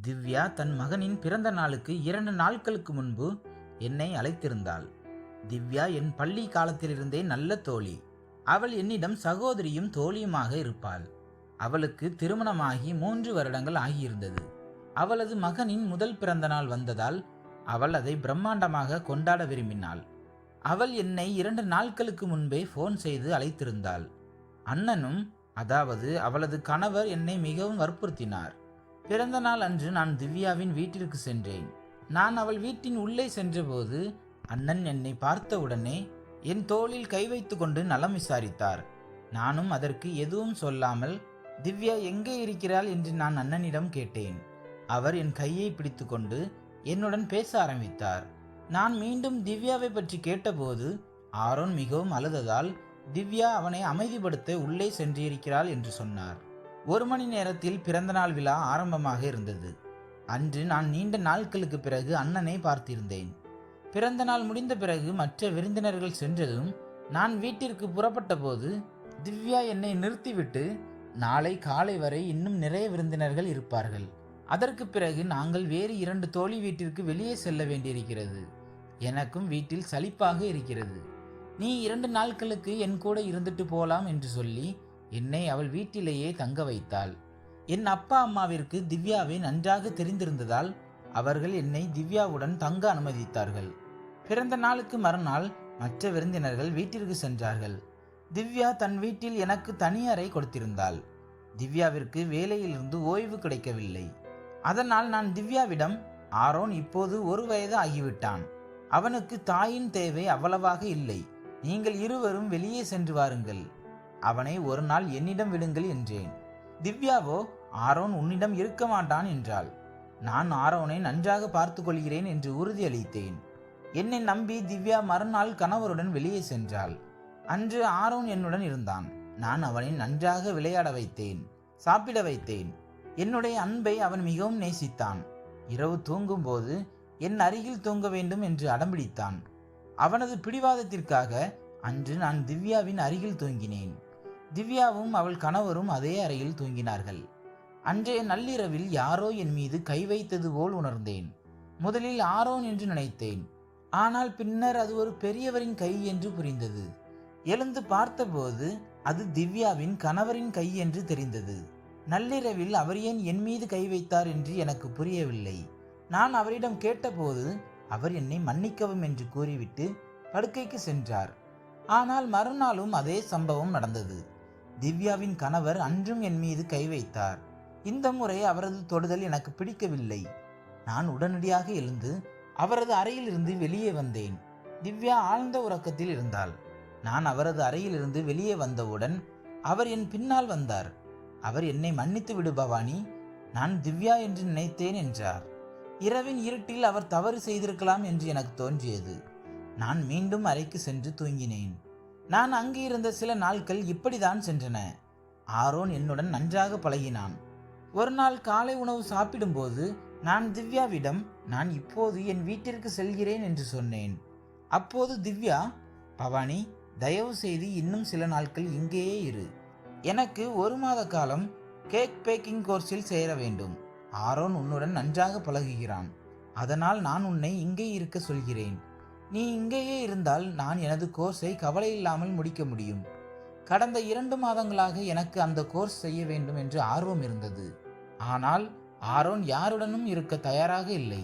திவ்யா தன் மகனின் பிறந்த நாளுக்கு 2 நாட்களுக்கு முன்பு என்னை அழைத்திருந்தாள். திவ்யா என் பள்ளி காலத்திலிருந்தே நல்ல தோழி. அவள் என்னிடம் சகோதரியும் தோழியுமாக இருப்பாள். அவளுக்கு திருமணமாகி 3 வருடங்கள் ஆகியிருந்தது. அவளது மகனின் முதல் பிறந்த நாள் வந்ததால் அவள் அதை பிரம்மாண்டமாக கொண்டாட விரும்பினாள். அவள் என்னை 2 நாட்களுக்கு முன்பே போன் செய்து அழைத்திருந்தாள். அண்ணனும், அதாவது அவளது கணவர், என்னை மிகவும் வற்புறுத்தினார். பிறந்த நாள் அன்று நான் திவ்யாவின் வீட்டிற்கு சென்றேன். நான் அவள் வீட்டின் உள்ளே சென்றபோது அண்ணன் என்னை பார்த்தவுடனே என் தோளில் கை வைத்து கொண்டு நலம் விசாரித்தார். நானும் அதற்கு எதுவும் சொல்லாமல் திவ்யா எங்கே இருக்கிறாள் என்று நான் அண்ணனிடம் கேட்டேன். அவர் என் கையை பிடித்து கொண்டு என்னுடன் பேச ஆரம்பித்தார். நான் மீண்டும் திவ்யாவை பற்றி கேட்டபோது ஆரோன் மிகவும் அழுததால் திவ்யா அவனை அமைதிப்படுத்த உள்ளே சென்றிருக்கிறாள் என்று சொன்னார். 1 மணி நேரத்தில் பிறந்தநாள் விழா ஆரம்பமாக இருந்தது. அன்று நான் நீண்ட நாட்களுக்கு பிறகு அண்ணனை பார்த்திருந்தேன். பிறந்த நாள் முடிந்த பிறகு மற்ற விருந்தினர்கள் சென்றதும் நான் வீட்டிற்கு புறப்பட்ட போது திவ்யா என்னை நிறுத்திவிட்டு, நாளை காலை வரை இன்னும் நிறைய விருந்தினர்கள் இருப்பார்கள். அதற்கு பிறகு நாங்கள் வேறு 2 தோழி வீட்டிற்கு வெளியே செல்ல வேண்டியிருக்கிறது. எனக்கும் வீட்டில் சலிப்பாக இருக்கிறது. நீ 2 நாட்களுக்கு என் கூட இருந்துட்டு போலாம் என்று சொல்லி என்னை அவள் வீட்டிலேயே தங்க வைத்தாள். என் அப்பா அம்மாவிற்கு திவ்யாவை நன்றாக தெரிந்திருந்ததால் அவர்கள் என்னை திவ்யாவுடன் தங்க அனுமதித்தார்கள். பிறந்த நாளுக்கு மறுநாள் மற்ற விருந்தினர்கள் வீட்டிற்கு சென்றார்கள். திவ்யா தன் வீட்டில் எனக்கு தனி அறை கொடுத்திருந்தாள். திவ்யாவிற்கு வேலையிலிருந்து ஓய்வு கிடைக்கவில்லை. அதனால் நான் திவ்யாவிடம், ஆரோன் இப்போது 1 வயது ஆகிவிட்டான். அவனுக்கு தாயின் தேவை அவ்வளவாக இல்லை. நீங்கள் இருவரும் வெளியே சென்று வாருங்கள். அவனை ஒரு நாள் என்னிடம் விடுங்கள் என்றேன். திவ்யாவோ, ஆரோன் உன்னிடம் இருக்க மாட்டான் என்றாள். நான் ஆரோனை நன்றாக பார்த்து கொள்கிறேன் என்று உறுதியளித்தேன். என்னை நம்பி திவ்யா மறுநாள் கணவருடன் வெளியே சென்றாள். அன்று ஆரோன் என்னுடன் இருந்தான். நான் அவனை நன்றாக விளையாட வைத்தேன், சாப்பிட வைத்தேன். என்னுடைய அன்பை அவன் மிகவும் நேசித்தான். இரவு தூங்கும் போது என் அருகில் தூங்க வேண்டும் என்று அடம்பிடித்தான். அவனது பிடிவாதத்திற்காக அன்று நான் திவ்யாவின் அருகில் தூங்கினேன். திவ்யாவும் அவள் கணவரும் அதே அறையில் தூங்கினார்கள். அன்றைய நள்ளிரவில் யாரோ என் மீது கை வைத்தது போல் உணர்ந்தேன். முதலில் ஆரோன் என்று நினைத்தேன். ஆனால் பின்னர் அது ஒரு பெரியவரின் கை என்று புரிந்தது. எழுந்து பார்த்தபோது அது திவ்யாவின் கணவரின் கை என்று தெரிந்தது. நள்ளிரவில் அவர் ஏன் என் மீது கை வைத்தார் என்று எனக்கு புரியவில்லை. நான் அவரிடம் கேட்டபோது அவர் என்னை மன்னிக்கவும் என்று கூறிவிட்டு படுக்கைக்கு சென்றார். ஆனால் மறுநாளும் அதே சம்பவம் நடந்தது. திவ்யாவின் கணவர் அன்றும் என் மீது கை வைத்தார். இந்த முறை அவரது தொடுதல் எனக்கு பிடிக்கவில்லை. நான் உடனடியாக எழுந்து அவரது அறையிலிருந்து வெளியே வந்தேன். திவ்யா ஆழ்ந்த உறக்கத்தில் இருந்தாள். நான் அவரது அறையிலிருந்து வெளியே வந்தவுடன் அவர் என் பின்னால் வந்தார். அவர் என்னை மன்னித்து விடு பவானி, நான் திவ்யா என்று நினைத்தேன் என்றார். இரவின் இருட்டில் அவர் தவறு செய்திருக்கலாம் என்று எனக்கு தோன்றியது. நான் மீண்டும் அறைக்கு சென்று தூங்கினேன். நான் அங்கு இருந்த சில நாட்கள் இப்படிதான் சென்றன. ஆரோன் என்னுடன் நன்றாக பழகினான். ஒரு நாள் காலை உணவு சாப்பிடும்போது நான் திவ்யாவிடம், நான் இப்போது என் வீட்டிற்கு செல்கிறேன் என்று சொன்னேன். அப்போது திவ்யா, பவானி, தயவு செய்து இன்னும் சில நாட்கள் இங்கேயே இரு. எனக்கு 1 மாத காலம் கேக் பேக்கிங் கோர்ஸில் சேர வேண்டும். ஆரோன் உன்னுடன் நன்றாக பழகுகிறான். அதனால் நான் உன்னை இங்கே இருக்க சொல்கிறேன். நீ இங்கேயே இருந்தால் நான் எனது கோர்ஸை கவலை இல்லாமல் முடிக்க முடியும். கடந்த 2 மாதங்களாக எனக்கு அந்த கோர்ஸ் செய்ய வேண்டும் என்று ஆர்வம் இருந்தது. ஆனால் ஆரோன் யாருடனும் இருக்க தயாராக இல்லை.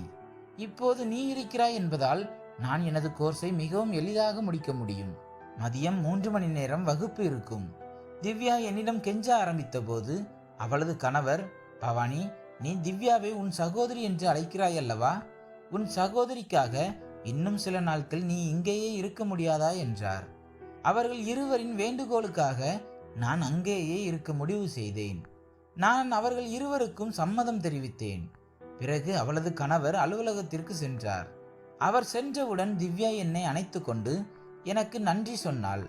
இப்போது நீ இருக்கிறாய் என்பதால் நான் எனது கோர்ஸை மிகவும் எளிதாக முடிக்க முடியும். மதியம் 3 மணி நேரம் வகுப்பு இருக்கும். திவ்யா என்னிடம் கெஞ்ச ஆரம்பித்த போது அவளது கணவர், பவானி, நீ திவ்யாவை உன் சகோதரி என்று அழைக்கிறாய் அல்லவா? உன் சகோதரிக்காக இன்னும் சில நாட்கள் நீ இங்கேயே இருக்க முடியாதா என்றார். அவர்கள் இருவரின் வேண்டுகோளுக்காக நான் அங்கேயே இருக்க முடிவு செய்தேன். நான் அவர்கள் இருவருக்கும் சம்மதம் தெரிவித்தேன். பிறகு அவளது கணவர் அலுவலகத்திற்கு சென்றார். அவர் சென்றவுடன் திவ்யா என்னை அணைத்து கொண்டு எனக்கு நன்றி சொன்னாள்.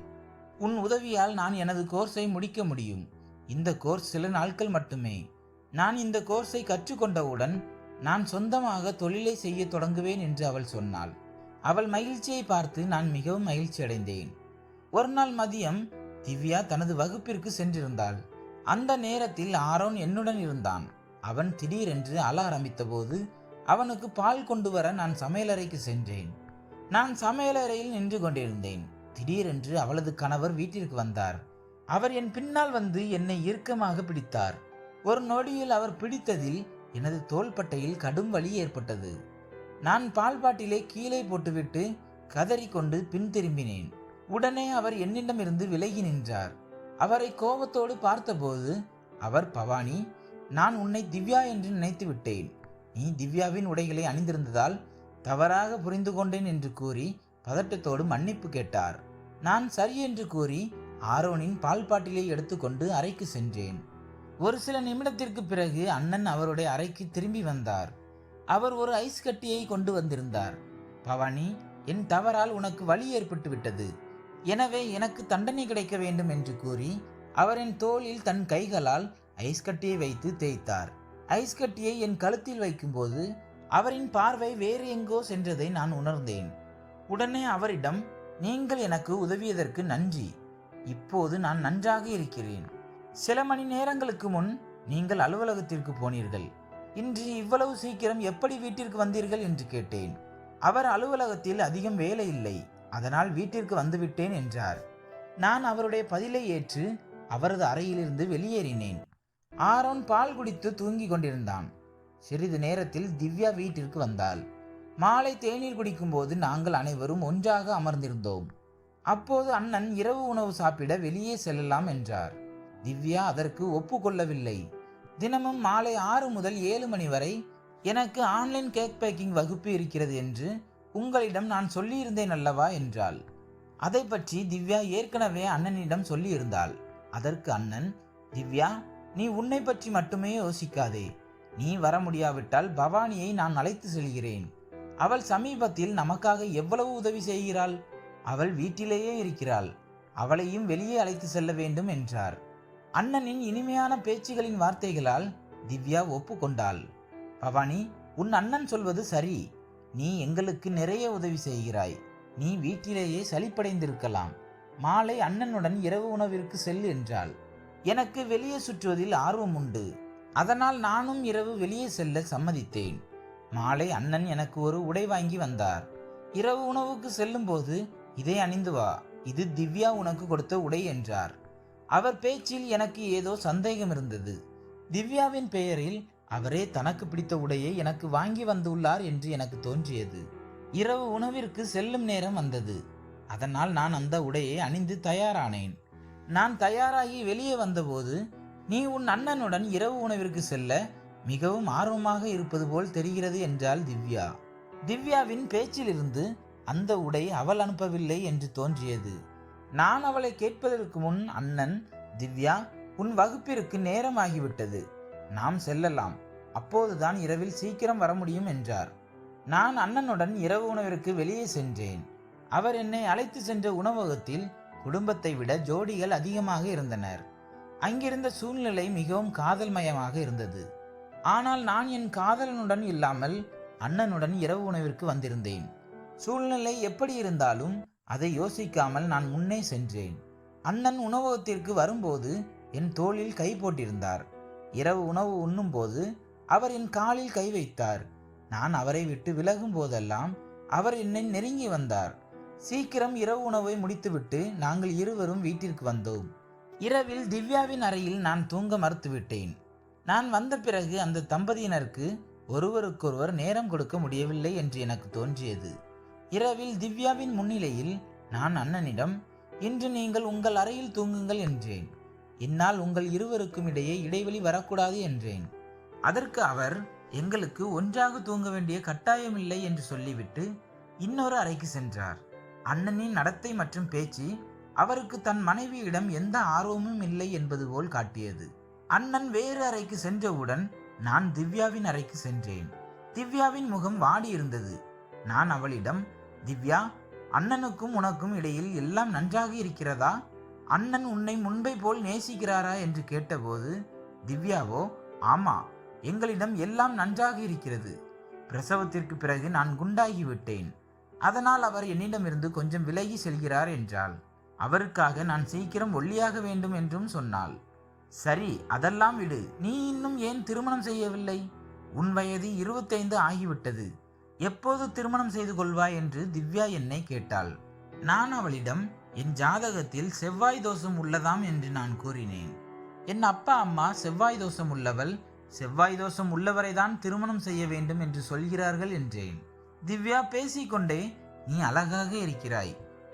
உன் உதவியால் நான் எனது கோர்ஸை முடிக்க முடியும். இந்த கோர்ஸ் சில நாட்கள் மட்டுமே. நான் இந்த கோர்ஸை கற்றுக்கொண்டவுடன் நான் சொந்தமாக தொழிலை செய்ய தொடங்குவேன் என்று அவள் சொன்னாள். அவள் மகிழ்ச்சியை பார்த்து நான் மிகவும் மகிழ்ச்சி அடைந்தேன். ஒரு நாள் மதியம் திவ்யா தனது வகுப்பிற்கு சென்றிருந்தாள். அந்த நேரத்தில் ஆரோன் என்னுடன் இருந்தான். அவன் திடீரென்று அழ ஆரம்பித்தபோது அவனுக்கு பால் கொண்டு வர நான் சமையலறைக்கு சென்றேன். நான் சமையலறையில் நின்று கொண்டிருந்தேன். திடீரென்று அவளது கணவர் வீட்டிற்கு வந்தார். அவர் என் பின்னால் வந்து என்னை இறுக்கமாக பிடித்தார். ஒரு நொடியில் அவர் பிடித்ததில் எனது தோள்பட்டையில் கடும் வலி ஏற்பட்டது. நான் பால் பாட்டிலை கீழே போட்டுவிட்டு கதறிக்கொண்டு பின் திரும்பினேன். உடனே அவர் என்னிடமிருந்து விலகி நின்றார். அவரை கோபத்தோடு பார்த்தபோது அவர், பவானி, நான் உன்னை திவ்யா என்று நினைத்து விட்டேன். நீ திவ்யாவின் உடைகளை அணிந்திருந்ததால் தவறாக புரிந்து கொண்டேன் என்று கூறி பதட்டத்தோடு மன்னிப்பு கேட்டார். நான் சரி என்று கூறி ஆரோனின் பால் பாட்டிலை எடுத்துக்கொண்டு அறைக்கு சென்றேன். ஒரு சில நிமிடத்திற்கு பிறகு அண்ணன் அவருடைய அறைக்கு திரும்பி வந்தார். அவர் ஒரு ஐஸ் கட்டியை கொண்டு வந்திருந்தார். பவானி, என் தவறால் உனக்கு வலி ஏற்பட்டு விட்டது. எனவே எனக்கு தண்டனை கிடைக்க வேண்டும் என்று கூறி அவர் என் தோளில் தன் கைகளால் ஐஸ் கட்டியை வைத்து தேய்த்தார். ஐஸ் கட்டியை என் கழுத்தில் வைக்கும்போது அவரின் பார்வை வேறு எங்கோ சென்றதை நான் உணர்ந்தேன். உடனே அவரிடம், நீங்கள் எனக்கு உதவியதற்கு நன்றி. இப்போது நான் நன்றாக இருக்கிறேன். சில மணி நேரங்களுக்கு முன் நீங்கள் அலுவலகத்திற்கு போனீர்கள். இன்று இவ்வளவு சீக்கிரம் எப்படி வீட்டிற்கு வந்தீர்கள் என்று கேட்டேன். அவர், அலுவலகத்தில் அதிகம் வேலை இல்லை, அதனால் வீட்டிற்கு வந்துவிட்டேன் என்றார். நான் அவருடைய பதிலை ஏற்று அவரது அறையிலிருந்து வெளியேறினேன். ஆரோன் பால் குடித்து தூங்கிக் கொண்டிருந்தான். சிறிது நேரத்தில் திவ்யா வீட்டிற்கு வந்தாள். மாலை தேநீர் குடிக்கும்போது நாங்கள் அனைவரும் ஒன்றாக அமர்ந்திருந்தோம். அப்போது அண்ணன் இரவு உணவு சாப்பிட வெளியே செல்லலாம் என்றார். திவ்யா அதற்கு ஒப்புக்கொள்ளவில்லை. தினமும் மாலை 6 முதல் 7 மணி வரை எனக்கு ஆன்லைன் கேக் பேக்கிங் வகுப்பு இருக்கிறது என்று உங்களிடம் நான் சொல்லியிருந்தேன் அல்லவா என்றாள். அதை பற்றி திவ்யா ஏற்கனவே அண்ணனிடம் சொல்லியிருந்தாள். அதற்கு அண்ணன், திவ்யா, நீ உன்னை பற்றி மட்டுமே யோசிக்காதே. நீ வர முடியாவிட்டால் பவானியை நான் அழைத்து செல்கிறேன். அவள் சமீபத்தில் நமக்காக எவ்வளவு உதவி செய்கிறாள். அவள் வீட்டிலேயே இருக்கிறாள். அவளையும் வெளியே அழைத்து செல்ல வேண்டும் என்றார். அண்ணனின் இனிமையான பேச்சுகளின் வார்த்தைகளால் திவ்யா ஒப்புக்கொண்டாள். பவானி, உன் அண்ணன் சொல்வது சரி. நீ எங்களுக்கு நிறைய உதவி செய்கிறாய். நீ வீட்டிலேயே சலிப்படைந்திருக்கலாம். மாலை அண்ணனுடன் இரவு உணவிற்கு செல் என்றாள். எனக்கு வெளியே சுற்றுவதில் ஆர்வம் உண்டு. அதனால் நானும் இரவு வெளியே செல்ல சம்மதித்தேன். மாலை அண்ணன் எனக்கு ஒரு உடை வாங்கி வந்தார். இரவு உணவுக்கு செல்லும் போது, இதை அணிந்து வா, இது திவ்யா உனக்கு கொடுத்த உடை என்றார். அவர் பேச்சில் எனக்கு ஏதோ சந்தேகம் இருந்தது. திவ்யாவின் பெயரில் அவரே தனக்கு பிடித்த உடையை எனக்கு வாங்கி வந்துள்ளார் என்று எனக்கு தோன்றியது. இரவு உணவிற்கு செல்லும் நேரம் வந்தது. அதனால் நான் அந்த உடையை அணிந்து தயாரானேன். நான் தயாராகி வெளியே வந்தபோது, நீ உன் அண்ணனுடன் இரவு உணவிற்கு செல்ல மிகவும் ஆர்வமாக இருப்பது போல் தெரிகிறது என்றாள் திவ்யா. திவ்யாவின் பேச்சிலிருந்து அந்த உடை அவள் அனுப்பவில்லை என்று தோன்றியது. நான் அவளை கேட்பதற்கு முன் அண்ணன், திவ்யா, உன் வகுப்பிற்கு நேரமாகிவிட்டது, நாம் செல்லலாம், அப்போதுதான் இரவில் சீக்கிரம் வர முடியும் என்றார். நான் அண்ணனுடன் இரவு உணவிற்கு வெளியே சென்றேன். அவர் என்னை அழைத்து சென்ற உணவகத்தில் குடும்பத்தை விட ஜோடிகள் அதிகமாக இருந்தனர். அங்கிருந்த சூழ்நிலை மிகவும் காதல்மயமாக இருந்தது. ஆனால் நான் என் காதலனுடன் இல்லாமல் அண்ணனுடன் இரவு உணவிற்கு வந்திருந்தேன். சூழ்நிலை எப்படி இருந்தாலும் அதை யோசிக்காமல் நான் முன்னே சென்றேன். அண்ணன் உணவகத்திற்கு வரும்போது என் தோளில் கை போட்டிருந்தார். இரவு உணவு உண்ணும் போது அவர் என் காலில் கை வைத்தார். நான் அவரை விட்டு விலகும் போதெல்லாம் அவர் என்னை நெருங்கி வந்தார். சீக்கிரம் இரவு உணவை முடித்துவிட்டு நாங்கள் இருவரும் வீட்டிற்கு வந்தோம். இரவில் திவ்யாவின் அறையில் நான் தூங்க மறுத்துவிட்டேன். நான் வந்த பிறகு அந்த தம்பதியினருக்கு ஒருவருக்கொருவர் நேரம் கொடுக்க முடியவில்லை என்று எனக்கு தோன்றியது. இரவில் திவ்யாவின் முன்னிலையில் நான் அண்ணனிடம், இன்று நீங்கள் உங்கள் அறையில் தூங்குங்கள் என்றேன். என்னால் உங்கள் இருவருக்கும் இடையே இடைவெளி வரக்கூடாது என்றேன். அதற்கு அவர், எங்களுக்கு ஒன்றாக தூங்க வேண்டிய கட்டாயமில்லை என்று சொல்லிவிட்டு இன்னொரு அறைக்கு சென்றார். அண்ணனின் நடத்தை மற்றும் பேச்சு அவருக்கு தன் மனைவியிடம் எந்த ஆர்வமும் இல்லை என்பது போல் காட்டியது. அண்ணன் வேறு அறைக்கு சென்றவுடன் நான் திவ்யாவின் அறைக்கு சென்றேன். திவ்யாவின் முகம் வாடி இருந்தது. நான் அவளிடம், திவ்யா, அண்ணனுக்கும் உனக்கும் இடையில் எல்லாம் நன்றாக இருக்கிறதா? அண்ணன் உன்னை முன்பை போல் நேசிக்கிறாரா என்று கேட்டபோது திவ்யாவோ, ஆமா, எங்களிடம் எல்லாம் நன்றாக இருக்கிறது. பிரசவத்திற்கு பிறகு நான் குண்டாகிவிட்டேன். அதனால் அவர் என்னிடமிருந்து கொஞ்சம் விலகி செல்கிறார் என்றாள். அவருக்காக நான் சீக்கிரம் ஒல்லியாக வேண்டும் என்றும் சொன்னாள். சரி, அதெல்லாம் விடு. நீ இன்னும் ஏன் திருமணம் செய்யவில்லை? உன் வயது 25 ஆகிவிட்டது. எப்போது திருமணம் செய்து கொள்வாய் என்று திவ்யா என்னை கேட்டாள். நான் அவளிடம் என் ஜாதகத்தில் செவ்வாய் தோஷம் உள்ளதாம் என்று நான் கூறினேன். என் அப்பா அம்மா செவ்வாய் தோஷம் உள்ளவள், செவ்வாய் தோஷம் உள்ளவரைதான் திருமணம் செய்ய வேண்டும் என்று சொல்கிறார்கள் என்றேன். திவ்யா பேசிக்கொண்டே, நீ அழகாக இருக்கிறாய்,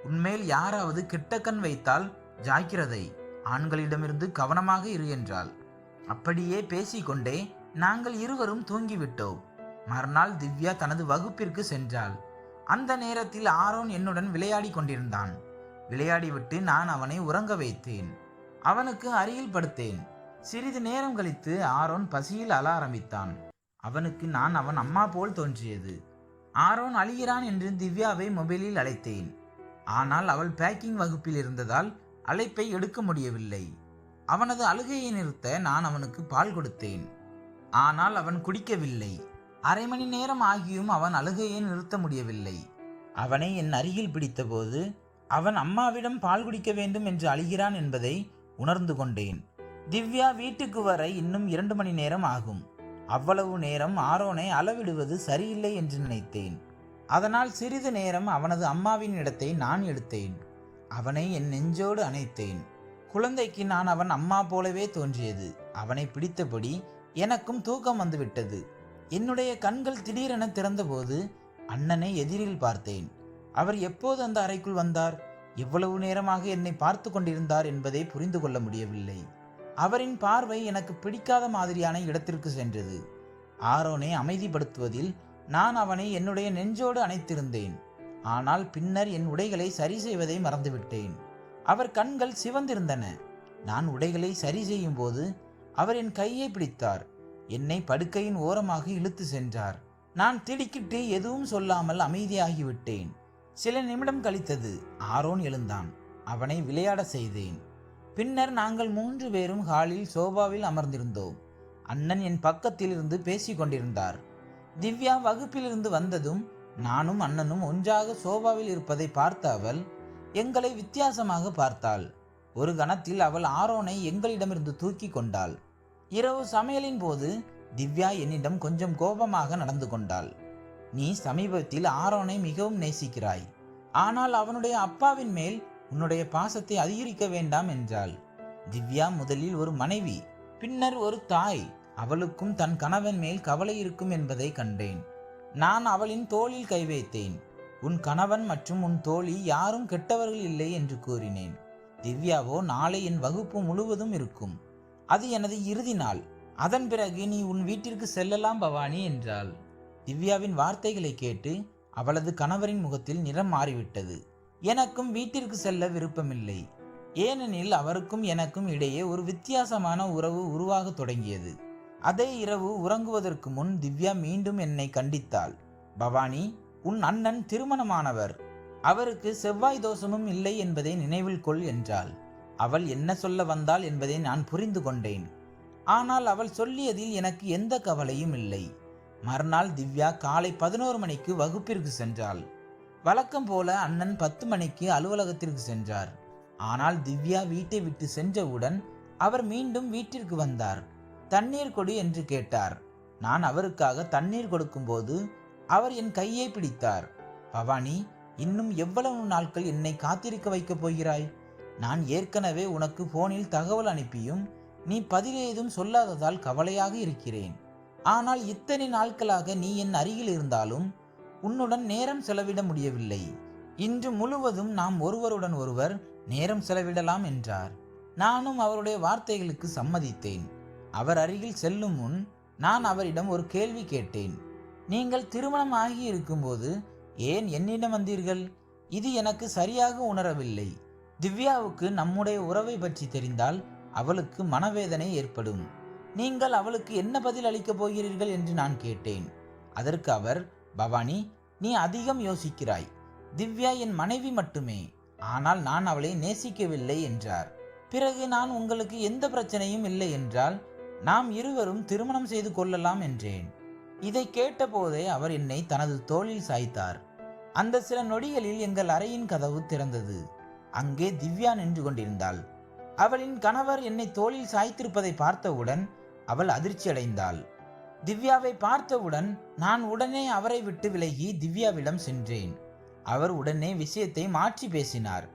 உன்மேல் யாராவது கெட்ட கண் வைத்தால் ஜாக்கிரதை, ஆண்களிடமிருந்து கவனமாக இரு என்றாள். அப்படியே பேசிக்கொண்டே நாங்கள் இருவரும் தூங்கிவிட்டோம். மறுநாள் திவ்யா தனது வகுப்பிற்கு சென்றாள். அந்த நேரத்தில் ஆரோன் என்னுடன் விளையாடி கொண்டிருந்தான். விளையாடிவிட்டு நான் அவனை உறங்க வைத்தேன். அவனுக்கு அருகில் படுத்தேன். சிறிது நேரம் கழித்து ஆரோன் பசியில் அழ ஆரம்பித்தான். அவனுக்கு நான் அவன் அம்மா போல் தோன்றியது. ஆரோன் அழுகிறான் என்று திவ்யாவை மொபைலில் அழைத்தேன். ஆனால் அவள் பேக்கிங் வகுப்பில் இருந்ததால் அழைப்பை எடுக்க முடியவில்லை. அவனது அழுகையை நிறுத்த நான் அவனுக்கு பால் கொடுத்தேன். ஆனால் அவன் குடிக்கவில்லை. அரை மணி நேரம் ஆகியும் அவன் அழுகையை நிறுத்த முடியவில்லை. அவனை என் அருகில் பிடித்தபோது அவன் அம்மாவிடம் பால் குடிக்க வேண்டும் என்று அழுகிறான் என்பதை உணர்ந்து கொண்டேன். திவ்யா வீட்டுக்கு வர இன்னும் 2 மணி நேரம் ஆகும். அவ்வளவு நேரம் ஆரோனை அளவிடுவது சரியில்லை என்று நினைத்தேன். அதனால் சிறிது நேரம் அவனது அம்மாவின் இடத்தை நான் எடுத்தேன். அவனை என் நெஞ்சோடு அணைத்தேன். குழந்தைக்கு நான் அவன் அம்மா போலவே தோன்றியது. அவனை பிடித்தபடி எனக்கும் தூக்கம் வந்துவிட்டது. என்னுடைய கண்கள் திடீரென திறந்தபோது அண்ணனை எதிரில் பார்த்தேன். அவர் எப்போது அந்த அறைக்குள் வந்தார், எவ்வளவு நேரமாக என்னை பார்த்து கொண்டிருந்தார் என்பதை புரிந்து கொள்ள முடியவில்லை. அவரின் பார்வை எனக்கு பிடிக்காத மாதிரியான இடத்திற்கு சென்றது. ஆரோனை அமைதிப்படுத்துவதில் நான் அவனை என்னுடைய நெஞ்சோடு அணைத்திருந்தேன். ஆனால் பின்னர் என் உடைகளை சரி செய்வதை மறந்துவிட்டேன். அவர் கண்கள் சிவந்திருந்தன. நான் உடைகளை சரி செய்யும் போது அவர் என் கையை பிடித்தார். என்னை படுக்கையின் ஓரமாக இழுத்து சென்றார். நான் திடுக்கிட்டு எதுவும் சொல்லாமல் அமைதியாகிவிட்டேன். சில நிமிடம் கழித்தது. ஆரோன் எழுந்தான். அவனை விளையாட செய்தேன். பின்னர் நாங்கள் 3 பேரும் ஹாலில் சோபாவில் அமர்ந்திருந்தோம். அண்ணன் என் பக்கத்தில் இருந்து பேசிக் கொண்டிருந்தார். திவ்யா வகுப்பிலிருந்து வந்ததும் நானும் அண்ணனும் ஒன்றாக சோபாவில் இருப்பதை பார்த்த அவள் எங்களை வித்தியாசமாக பார்த்தாள். ஒரு கணத்தில் அவள் ஆரோனை எங்களிடமிருந்து தூக்கி கொண்டாள். இரவு சமையலின் போது திவ்யா என்னிடம் கொஞ்சம் கோபமாக நடந்து கொண்டாள். நீ சமீபத்தில் ஆரோனை மிகவும் நேசிக்கிறாய், ஆனால் அவனுடைய அப்பாவின் மேல் உன்னுடைய பாசத்தை அதிகரிக்க வேண்டாம் என்றாள். திவ்யா முதலில் ஒரு மனைவி, பின்னர் ஒரு தாய். அவளுக்கும் தன் கணவன் மேல் கவலை இருக்கும் என்பதை கண்டேன். நான் அவளின் தோளில் கை வைத்தேன். உன் கணவன் மற்றும் உன் தோழி யாரும் கெட்டவர்கள் இல்லை என்று கூறினேன். திவ்யாவோ நாளை என் வகுப்பு முழுவதும் இருக்கும். அது எனது இறுதி நாள். அதன் பிறகு நீ உன் வீட்டிற்கு செல்லலாம் பவானி என்றாள். திவ்யாவின் வார்த்தைகளை கேட்டு அவளது கணவரின் முகத்தில் நிறம் மாறிவிட்டது. எனக்கும் வீட்டிற்கு செல்ல விருப்பமில்லை. ஏனெனில் அவருக்கும் எனக்கும் இடையே ஒரு வித்தியாசமான உறவு உருவாக தொடங்கியது. அதே இரவு உறங்குவதற்கு முன் திவ்யா மீண்டும் என்னை கண்டித்தாள். பவானி, உன் அண்ணன் திருமணமானவர். அவருக்கு செவ்வாய் தோஷமும் இல்லை என்பதை நினைவில் கொள் என்றாள். அவள் என்ன சொல்ல வந்தாள் என்பதை நான் புரிந்து கொண்டேன். ஆனால் அவள் சொல்லியதில் எனக்கு எந்த கவலையும் இல்லை. மறுநாள் திவ்யா காலை 11 மணிக்கு வகுப்பிற்கு சென்றாள். வழக்கம் போல அண்ணன் 10 மணிக்கு அலுவலகத்திற்கு சென்றார். ஆனால் திவ்யா வீட்டை விட்டு சென்றவுடன் அவர் மீண்டும் வீட்டிற்கு வந்தார். தண்ணீர் கொடு என்று கேட்டார். நான் அவருக்காக தண்ணீர் கொடுக்கும்போது அவர் என் கையை பிடித்தார். பவானி, இன்னும் எவ்வளவு நாட்கள் என்னை காத்திருக்க வைக்கப் போகிறாய்? நான் ஏற்கனவே உனக்கு போனில் தகவல் அனுப்பியும் நீ பதில் ஏதும் சொல்லாததால் கவலையாக இருக்கிறேன். ஆனால் இத்தனை நாட்களாக நீ என் அருகில் இருந்தாலும் உன்னுடன் நேரம் செலவிட முடியவில்லை. இன்று முழுவதும் நாம் ஒருவருடன் ஒருவர் நேரம் செலவிடலாம் என்றார். நானும் அவருடைய வார்த்தைகளுக்கு சம்மதித்தேன். அவர் அருகில் செல்லும் முன் நான் அவரிடம் ஒரு கேள்வி கேட்டேன். நீங்கள் திருமணம் ஆகி இருக்கும்போது ஏன் என்னிடம் வந்தீர்கள்? இது எனக்கு சரியாக உணரவில்லை. திவ்யாவுக்கு நம்முடைய உறவை பற்றி தெரிந்தால் அவளுக்கு மனவேதனை ஏற்படும். நீங்கள் அவளுக்கு என்ன பதில் அளிக்கப் போகிறீர்கள் என்று நான் கேட்டேன். அதற்கு அவர், பவானி, நீ அதிகம் யோசிக்கிறாய். திவ்யா என் மனைவி மட்டுமே, ஆனால் நான் அவளை நேசிக்கவில்லை என்றார். பிறகு நான் உங்களுக்கு எந்த பிரச்சனையும் இல்லை என்றால் நாம் இருவரும் திருமணம் செய்து கொள்ளலாம் என்றேன். இதை கேட்டபோதே அவர் என்னை தனது தோளில் சாய்த்தார். அந்த சில நொடிகளில் எங்கள் அறையின் கதவு திறந்தது. அங்கே திவ்யா நின்று கொண்டிருந்தாள். அவளின் கணவர் என்னை தோளில் சாய்த்திருப்பதை பார்த்தவுடன் அவள் அதிர்ச்சியடைந்தாள். திவ்யாவை பார்த்தவுடன் நான் உடனே அவரை விட்டு விலகி திவ்யாவிடம் சென்றேன். அவர் உடனே விஷயத்தை மாற்றி பேசினார்.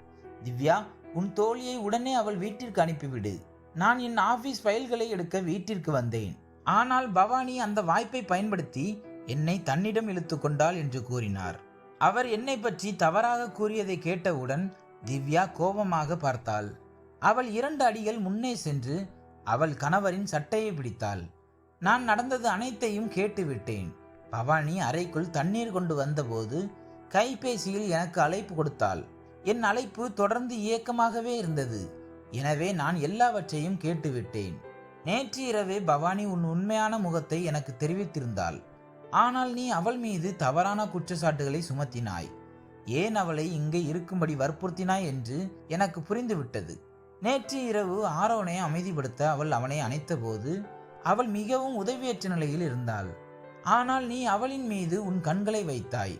திவ்யா, உன் தோழியை உடனே அவள் வீட்டிற்கு அனுப்பிவிடு. நான் என் ஆபீஸ் ஃபைல்களை எடுக்க வீட்டிற்கு வந்தேன். ஆனால் பவானி அந்த வாய்ப்பை பயன்படுத்தி என்னை தன்னிடம் இழுத்து கொண்டாள் என்று கூறினார். அவர் என்னை பற்றி தவறாக கூறியதை கேட்டவுடன் திவ்யா கோபமாக பார்த்தாள். அவள் 2 அடிகள் முன்னே சென்று அவள் கணவரின் சட்டையை பிடித்தாள். நான் நடந்தது அனைத்தையும் கேட்டுவிட்டேன். பவானி அறைக்குள் தண்ணீர் கொண்டு வந்தபோது கைபேசியில் எனக்கு அழைப்பு கொடுத்தாள். என் அழைப்பு தொடர்ந்து இயக்கமாகவே இருந்தது. எனவே நான் எல்லாவற்றையும் கேட்டுவிட்டேன். நேற்று இரவே பவானி உன் உண்மையான முகத்தை எனக்கு தெரிவித்திருந்தாள். ஆனால் நீ அவள் மீது தவறான குற்றச்சாட்டுகளை சுமத்தினாய். ஏன் அவளை இங்கே இருக்கும்படி வற்புறுத்தினாய் என்று எனக்கு புரிந்துவிட்டது. நேற்று இரவு ஆரோனை அமைதிப்படுத்த அவனை அணைத்தபோது அவள் மிகவும் உதவியற்ற நிலையில் இருந்தாள். ஆனால் நீ அவளின் மீது உன் கண்களை வைத்தாய்.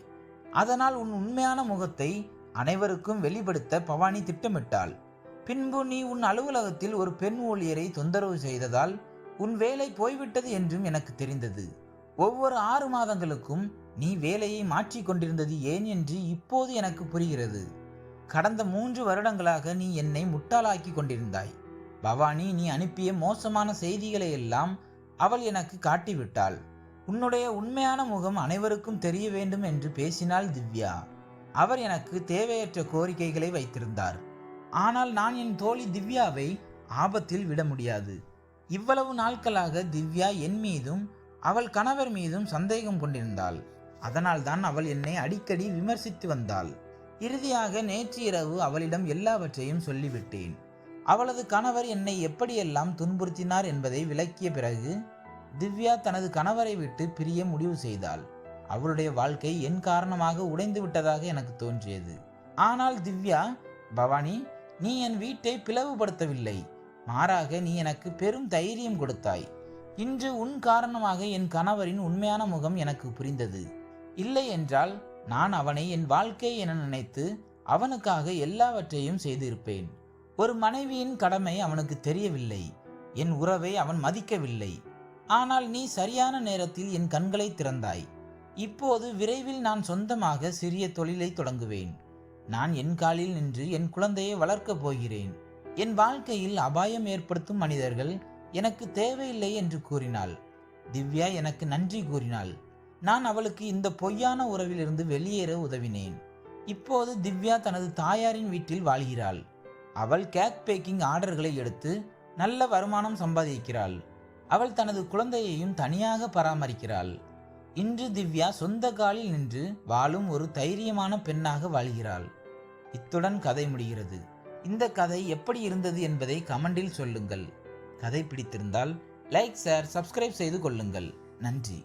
அதனால் உன் உண்மையான முகத்தை அனைவருக்கும் வெளிப்படுத்த பவானி திட்டமிட்டாள். பின்பு நீ உன் அலுவலகத்தில் ஒரு பெண் ஊழியரை தொந்தரவு செய்ததால் உன் வேலை போய்விட்டது என்றும் எனக்கு தெரிந்தது. ஒவ்வொரு 6 மாதங்களுக்கும் நீ வேலையை மாற்றிக் கொண்டிருந்தது ஏன் என்று இப்போது எனக்கு புரிகிறது. கடந்த 3 வருடங்களாக நீ என்னை முட்டாளாக்கி கொண்டிருந்தாய். பவானி, நீ அனுப்பிய மோசமான செய்திகளை எல்லாம் அவள் எனக்கு காட்டிவிட்டாள். உன்னுடைய உண்மையான முகம் அனைவருக்கும் தெரிய வேண்டும் என்று பேசினாள் திவ்யா. அவர் எனக்கு தேவையற்ற கோரிக்கைகளை வைத்திருந்தார். ஆனால் நான் என் தோழி திவ்யாவை ஆபத்தில் விட முடியாது. இவ்வளவு நாட்களாக திவ்யா என் மீதும் அவள் கணவர் மீதும் சந்தேகம் கொண்டிருந்தாள். அதனால்தான் அவள் என்னை அடிக்கடி விமர்சித்து வந்தாள். இறுதியாக நேற்று இரவு அவளிடம் எல்லாவற்றையும் சொல்லிவிட்டேன். அவளது கணவர் என்னை எப்படியெல்லாம் துன்புறுத்தினார் என்பதை விளக்கிய பிறகு திவ்யா தனது கணவரை விட்டு பிரிய முடிவு செய்தாள். அவளுடைய வாழ்க்கை என் காரணமாக உடைந்து விட்டதாக எனக்கு தோன்றியது. ஆனால் திவ்யா, பவானி, நீ என் வீட்டை பிளவுபடுத்தவில்லை. மாறாக நீ எனக்கு பெரும் தைரியம் கொடுத்தாய். இன்று உன் காரணமாக என் கணவரின் உண்மையான முகம் எனக்கு புரிந்தது. இல்லை என்றால் நான் அவனை என் வாழ்க்கை என நினைத்து அவனுக்காக எல்லாவற்றையும் செய்திருப்பேன். ஒரு மனைவியின் கடமை அவனுக்கு தெரியவில்லை. என் உறவை அவன் மதிக்கவில்லை. ஆனால் நீ சரியான நேரத்தில் என் கண்களை திறந்தாய். இப்போது விரைவில் நான் சொந்தமாக சிறிய தொழிலை தொடங்குவேன். நான் என் காலில் நின்று என் குழந்தையை வளர்க்கப் போகிறேன். என் வாழ்க்கையில் அபாயம் ஏற்படுத்தும் மனிதர்கள் எனக்கு தேவையில்லை என்று கூறினாள். திவ்யா எனக்கு நன்றி கூறினாள். நான் அவளுக்கு இந்த பொய்யான உறவிலிருந்து வெளியேற உதவினேன். இப்போது திவ்யா தனது தாயாரின் வீட்டில் வாழ்கிறாள். அவள் கேக் பேக்கிங் ஆர்டர்களை எடுத்து நல்ல வருமானம் சம்பாதிக்கிறாள். அவள் தனது குழந்தையையும் தனியாக பராமரிக்கிறாள். இன்று திவ்யா சொந்த காலில் நின்று வாழும் ஒரு தைரியமான பெண்ணாக வாழ்கிறாள். இத்துடன் கதை முடிகிறது. இந்த கதை எப்படி இருந்தது என்பதை கமெண்டில் சொல்லுங்கள். கதை பிடித்திருந்தால் லைக், ஷேர், சப்ஸ்கிரைப் செய்து கொள்ளுங்கள். நன்றி.